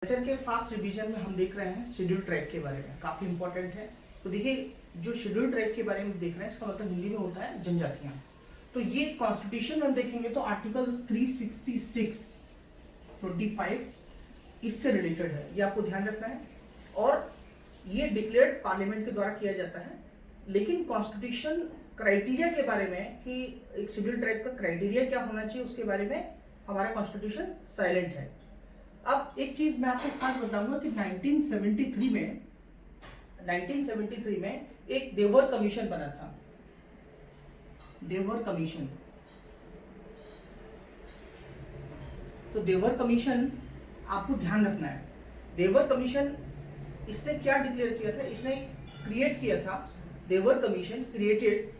Lecture के fast revision में हम देख रहे हैं शेड्यूल ट्राइब के बारे में, काफी इंपॉर्टेंट है। तो देखिए, जो शेड्यूल ट्राइब के बारे में देख रहे हैं इसका मतलब हिंदी में होता है जनजातियां। तो ये कॉन्स्टिट्यूशन में हम देखेंगे तो आर्टिकल 366 25 इससे रिलेटेड है, ये आपको ध्यान रखना है। और ये डिक्लेयर्ड पार्लियामेंट के द्वारा किया जाता है। लेकिन कॉन्स्टिट्यूशन क्राइटेरिया के बारे में कि एक शेड्यूल ट्राइब का क्राइटेरिया क्या होना चाहिए उसके बारे में हमारा कॉन्स्टिट्यूशन साइलेंट है। अब एक चीज मैं आपको खास बताऊंगा कि 1973 में एक देवर कमीशन बना था, देवर कमीशन। तो देवर कमीशन आपको ध्यान रखना है। देवर कमीशन इसने क्या डिक्लेयर किया था, इसने क्रिएट किया था, देवर कमीशन क्रिएटेड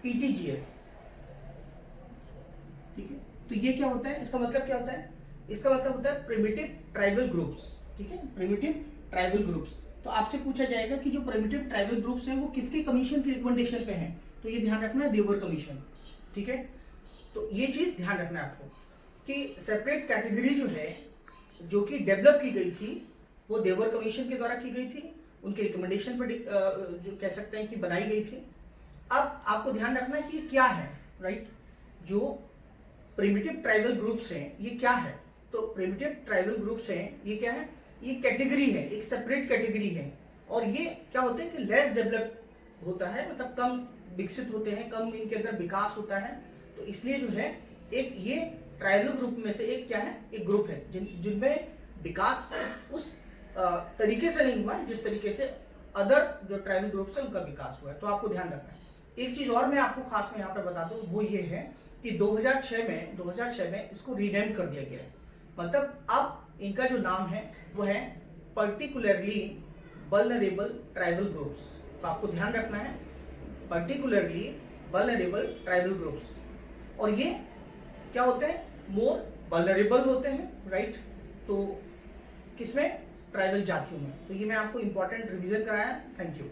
पीटीजीएस। ठीक है, तो ये क्या होता है, इसका मतलब क्या होता है, इसका मतलब होता है प्रिमिटिव ट्राइबल ग्रुप्स। ठीक है, प्रिमिटिव ट्राइबल ग्रुप्स। तो आपसे पूछा जाएगा कि जो प्रिमिटिव ट्राइबल ग्रुप्स हैं वो किसके कमीशन की रिकमेंडेशन पे हैं, तो ये ध्यान रखना है, देवर कमीशन। ठीक है, तो ये चीज ध्यान रखना है आपको कि सेपरेट कैटेगरी जो है जो कि डेवलप की गई थी वो देवर कमीशन के द्वारा की गई थी, उनके रिकमेंडेशन पर जो कह सकते हैं कि बनाई गई थी। अब आपको ध्यान रखना है कि क्या है, राइट। जो प्रिमिटिव ट्राइबल ग्रुप्स हैं ये क्या है, तो प्रिमिटिव ट्राइबल ग्रुप्स हैं ये क्या है, ये कैटेगरी है, एक सेपरेट कैटेगरी है। और ये क्या होता है कि लेस डेवलप होता है, मतलब कम विकसित होते हैं, कम इनके अंदर विकास होता है। तो इसलिए जो है एक ये ट्राइबल ग्रुप में से एक क्या है, एक ग्रुप है जिनमें विकास उस तरीके से नहीं हुआ है जिस तरीके से अदर जो ट्राइबल ग्रुप्स है उनका विकास हुआ है। तो आपको ध्यान रखना है। एक चीज और मैं आपको खास में यहाँ पर बता दूं, वो ये है कि 2006 में इसको रीनेम कर दिया गया है। मतलब अब इनका जो नाम है वो है पर्टिकुलरली वल्नरेबल ट्राइबल ग्रुप्स। तो आपको ध्यान रखना है, पर्टिकुलरली वल्नरेबल ट्राइबल ग्रुप्स। और ये क्या होते हैं, मोर वल्नरेबल होते हैं, राइट। तो किसमें, ट्राइबल जातियों में। तो ये मैं आपको इंपॉर्टेंट रिवीजन कराया। Thank you.